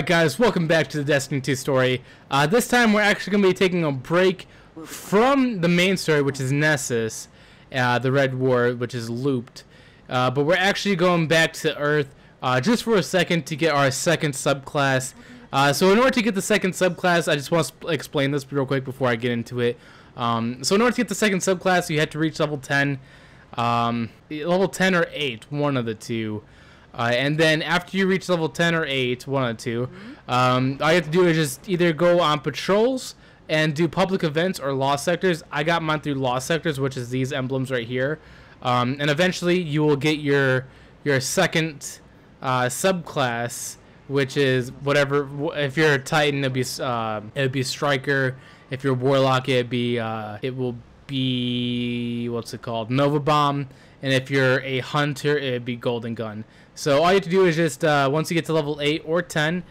Alright guys, welcome back to the Destiny 2 story. This time we're actually going to be taking a break from the main story, which is Nessus, the Red War, which is looped. But we're actually going back to Earth just for a second to get our second subclass. So in order to get the second subclass, I just want to explain this real quick before I get into it. So in order to get the second subclass, you have to reach level 10. Level 10 or 8, one of the two. And then after you reach level 10 or 8, one of the two, all you have to do is just either go on patrols and do public events or lost sectors. I got mine through lost sectors, which is these emblems right here. And eventually you will get your second subclass, which is whatever. If you're a Titan, it'd be Striker. If you're Warlock, it will be what's it called, Nova Bomb. And if you're a Hunter, it'd be Golden Gun. So all you have to do is just once you get to level 8 or 10,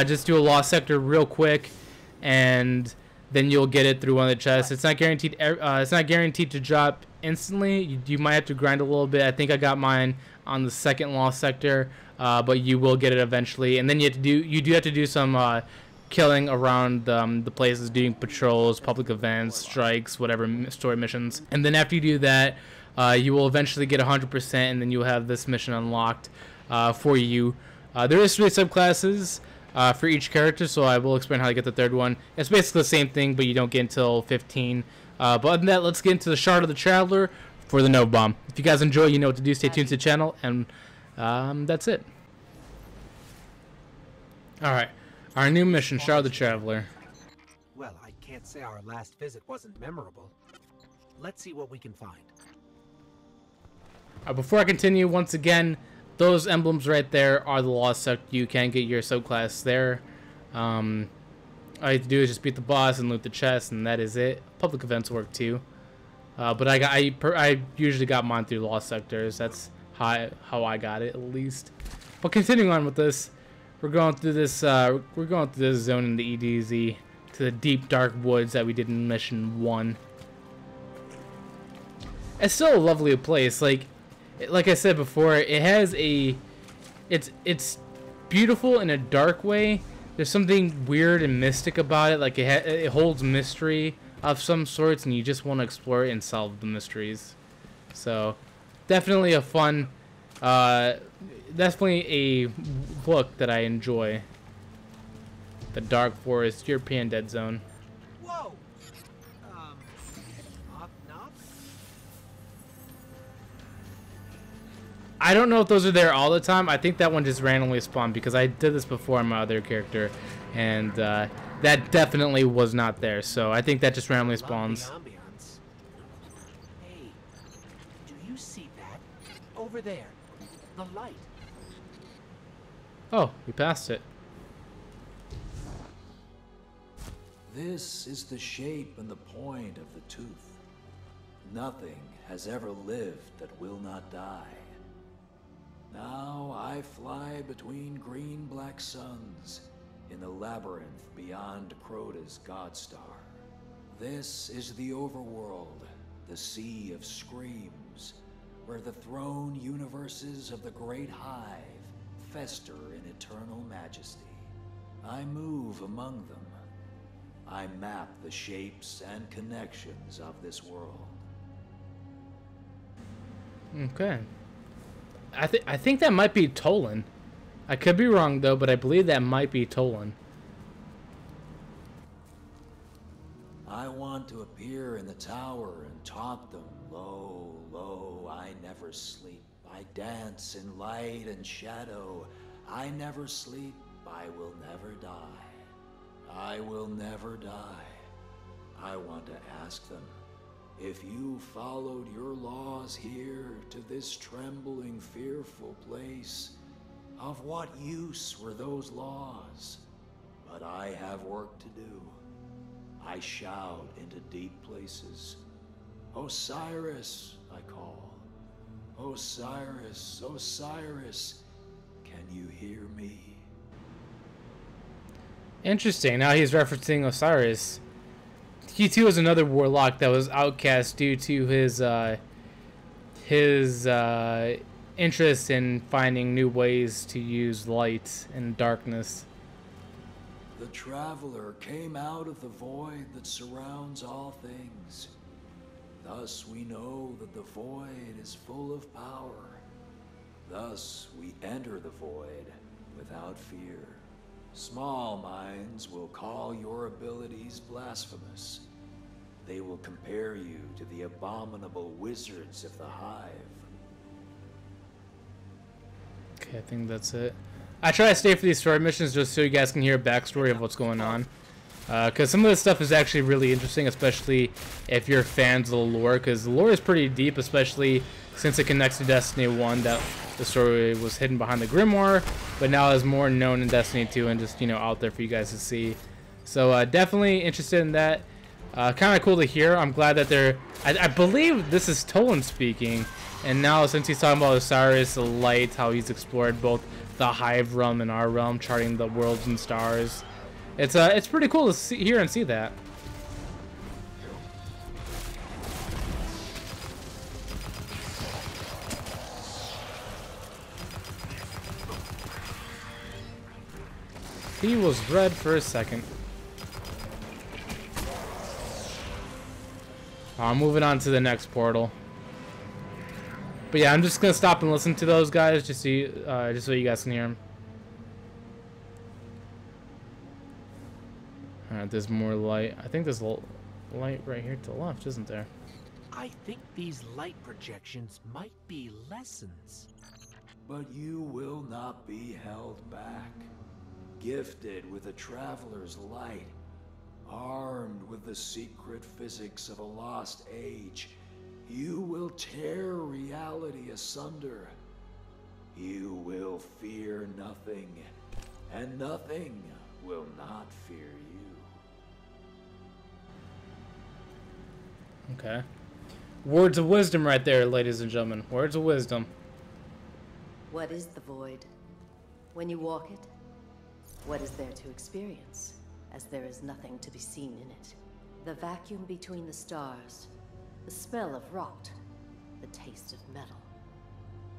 just do a lost sector real quick, and then you'll get it through one of the chests. It's not guaranteed. It's not guaranteed to drop instantly. You might have to grind a little bit. I think I got mine on the second lost sector, but you will get it eventually. And then you do have to do some killing around the places, doing patrols, public events, strikes, whatever story missions. And then after you do that, you will eventually get 100%, and then you'll have this mission unlocked for you. There is 3 subclasses for each character, so I will explain how to get the third one. It's basically the same thing, but you don't get until 15. But other than that, let's get into the Shard of the Traveler for the Nova Bomb. If you guys enjoy, you know what to do. Stay tuned to the channel, and that's it. Alright, our new mission, Shard of the Traveler. Well, I can't say our last visit wasn't memorable. Let's see what we can find. Before I continue, once again, those emblems right there are the lost sector. You can get your subclass there. All you have to do is just beat the boss and loot the chest, and that is it. Public events work too, but I usually got mine through lost sectors. That's how I got it, at least. But continuing on with this, we're going through this zone in the EDZ to the deep dark woods that we did in mission 1. It's still a lovely place. Like I said before, it has it's beautiful in a dark way. There's something weird and mystic about it. Like it holds mystery of some sorts, and you just want to explore it and solve the mysteries. So definitely a fun, definitely a look that I enjoy. The Dark Forest, European Dead Zone. Whoa! Knock, knock? I don't know if those are there all the time. I think that one just randomly spawned because I did this before on my other character, and that definitely was not there. So I think that just randomly spawns. Hey, do you see that? Over there, the light. Oh, we passed it. This is the shape and the point of the tooth. Nothing has ever lived that will not die. Now I fly between green-black suns in the labyrinth beyond Crota's Godstar. This is the overworld, the sea of screams, where the throne universes of the Great Hive fester in eternal majesty. I move among them. I map the shapes and connections of this world. Okay. I think that might be Tolan. I could be wrong though, but I believe that might be Tolan. I want to appear in the tower and taunt them. Lo, lo, I never sleep. I dance in light and shadow. I never sleep. I will never die. I will never die. I want to ask them, if you followed your laws here to this trembling, fearful place, of what use were those laws? But I have work to do. I shout into deep places. Osiris, I call. Osiris, Osiris, can you hear me? Interesting. Now he's referencing Osiris. He too is another warlock that was outcast due to his interest in finding new ways to use light and darkness. The traveler came out of the void that surrounds all things. Thus we know that the void is full of power. Thus we enter the void without fear. Small minds will call your abilities blasphemous. They will compare you to the abominable wizards of the Hive. Okay, I think that's it. I try to stay for these story missions just so you guys can hear a backstory of what's going on. Because some of this stuff is actually really interesting, especially if you're fans of the lore, because the lore is pretty deep, especially since it connects to Destiny 1, that the story was hidden behind the Grimoire, but now is more known in Destiny 2 and just, you know, out there for you guys to see. So definitely interested in that. Kind of cool to hear. I'm glad that they're... I believe this is Tolan speaking, and now since he's talking about Osiris, the light, how he's explored both the Hive realm and our realm, charting the worlds and stars. It's pretty cool to hear and see that. He was red for a second. I'm moving on to the next portal. But yeah, I'm just gonna stop and listen to those guys just so you guys can hear them. Alright, there's more light. I think there's light right here to the left, isn't there? I think these light projections might be lessons. But you will not be held back. Gifted with a traveler's light, armed with the secret physics of a lost age, you will tear reality asunder. You will fear nothing, and nothing will not fear you. Okay. Words of wisdom right there, ladies and gentlemen. Words of wisdom. What is the void? When you walk it, what is there to experience, as there is nothing to be seen in it? The vacuum between the stars, the smell of rot, the taste of metal,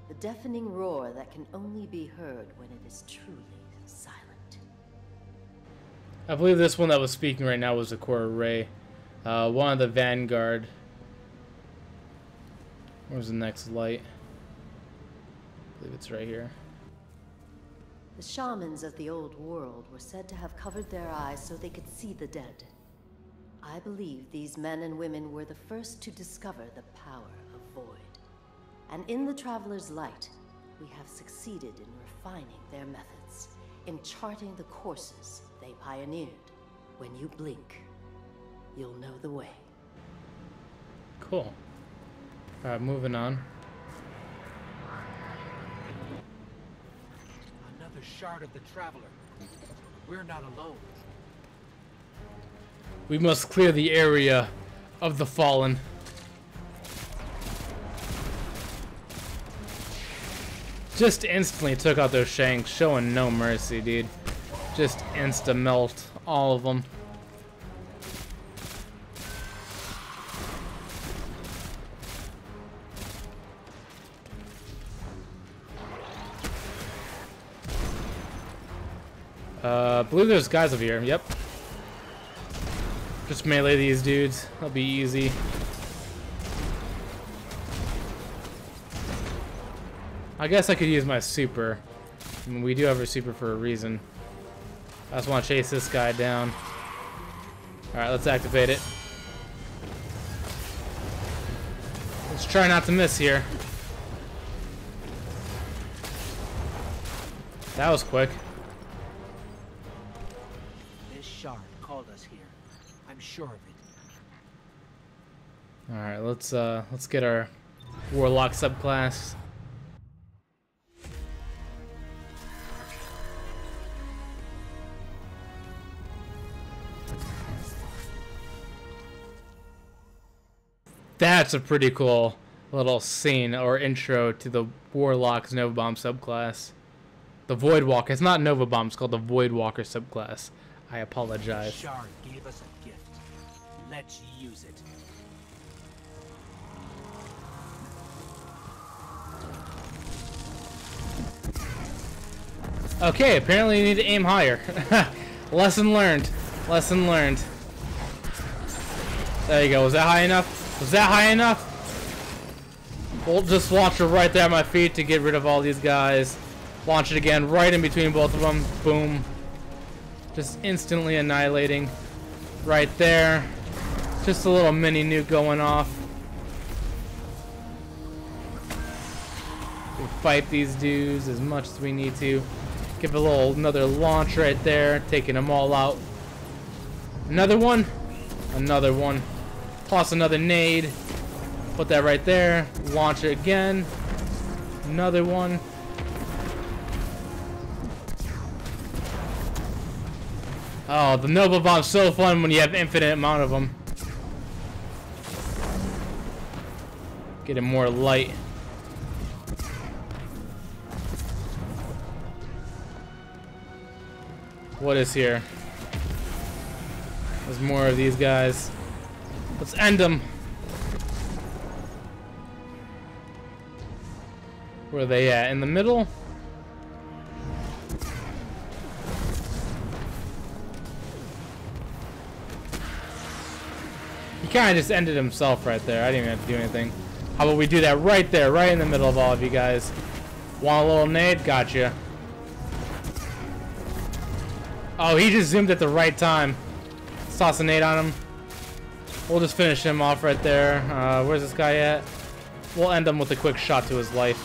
the deafening roar that can only be heard when it is truly silent. I believe this one that was speaking right now was Akora Ray. One of the Vanguard. Where's the next light? I believe it's right here. The shamans of the old world were said to have covered their eyes so they could see the dead. I believe these men and women were the first to discover the power of void. And in the Traveler's Light, we have succeeded in refining their methods, in charting the courses they pioneered. When you blink, you'll know the way. Cool. Alright, moving on. Another shard of the Traveler. We're not alone. We must clear the area of the fallen. Just instantly took out those shanks, showing no mercy, dude. Just insta-melt all of them. I believe there's guys over here. Yep. Just melee these dudes. That'll be easy. I guess I could use my super. I mean, we do have a super for a reason. I just want to chase this guy down. Alright, let's activate it. Let's try not to miss here. That was quick. This shard called us here. I'm sure of it. All right, let's get our Warlock subclass. That's a pretty cool little scene or intro to the Warlock's Nova Bomb subclass. The Void Walker. It's not Nova Bomb, it's called the Void Walker subclass. I apologize. The shard gave us a gift. Let's use it. Okay, apparently you need to aim higher. Lesson learned. Lesson learned. There you go. Was that high enough? Was that high enough? We'll just launch it right there at my feet to get rid of all these guys. Launch it again right in between both of them. Boom. Just instantly annihilating. Right there. Just a little mini nuke going off. We fight these dudes as much as we need to. Give a little another launch right there, taking them all out. Another one. Another one. Toss another nade. Put that right there. Launch it again. Another one. Oh, the Nova Bomb's so fun when you have infinite amount of them. Get it more light. What is here? There's more of these guys. Let's end them. Where are they at? In the middle? He kind of just ended himself right there. I didn't even have to do anything. How about we do that right there, right in the middle of all of you guys? Want a little nade? Gotcha. Oh, he just zoomed at the right time. Let's toss a nade on him. We'll just finish him off right there. Where's this guy at? We'll end him with a quick shot to his life.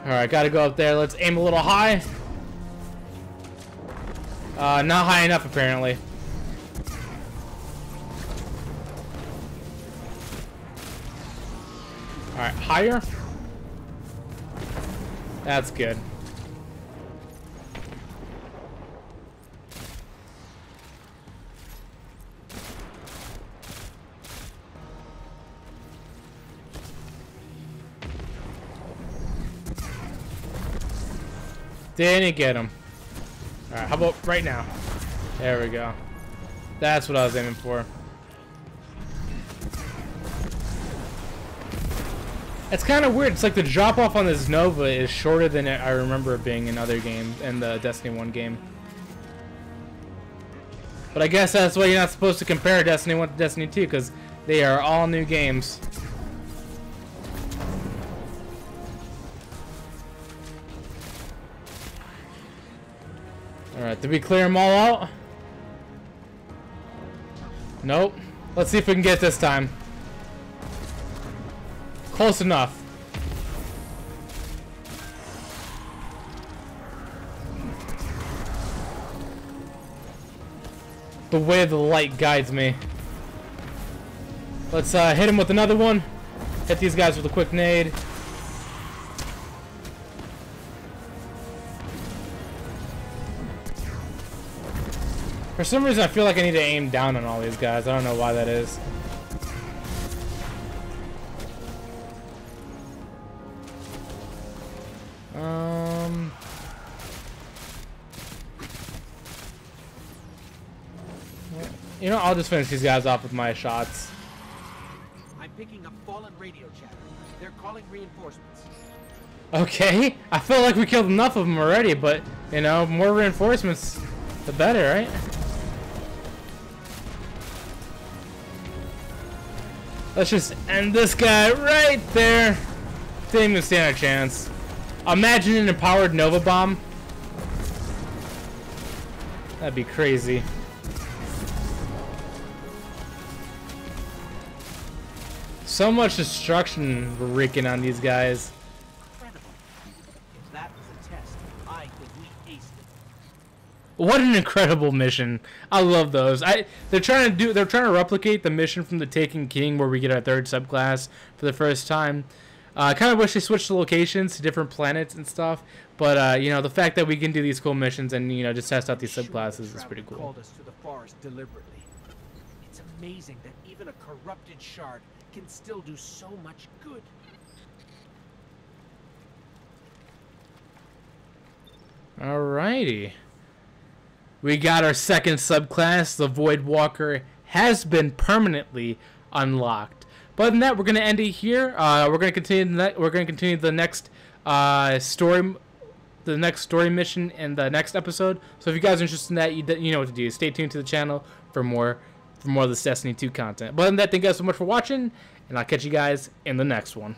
Alright, gotta go up there. Let's aim a little high. Not high enough, apparently. Alright, higher. That's good. Didn't get him. Alright, how about right now? There we go. That's what I was aiming for. It's kind of weird. It's like the drop off on this Nova is shorter than I remember it being in other games, in the Destiny 1 game. But I guess that's why you're not supposed to compare Destiny 1 to Destiny 2, because they are all new games. Alright, did we clear them all out? Nope. Let's see if we can get it this time. Close enough. The way the light guides me. Let's hit him with another one. Hit these guys with a quick nade. For some reason, I feel like I need to aim down on all these guys. I don't know why that is. You know, I'll just finish these guys off with my shots. I'm picking up fallen radio chatter. They're calling reinforcements. Okay, I feel like we killed enough of them already, but, you know, more reinforcements, the better, right? Let's just end this guy right there. Didn't even stand a chance. Imagine an empowered Nova Bomb. That'd be crazy. So much destruction wreaking on these guys. Incredible. If that was a test, I think we aced it. What an incredible mission. I love those. They're trying to replicate the mission from the Taken King where we get our third subclass for the first time. I kind of wish they switched the locations to different planets and stuff, but you know, the fact that we can do these cool missions and, you know, just test out these subclasses is pretty cool. Called us to the forest deliberately. It's amazing that even a corrupted shard can still do so much good. Alrighty. We got our second subclass. The Void Walker has been permanently unlocked. But other than that, we're gonna end it here. We're gonna continue the next story the next story mission in the next episode. So if you guys are interested in that, you know what to do. Stay tuned to the channel for more of this Destiny 2 content. But other than that, thank you guys so much for watching, and I'll catch you guys in the next one.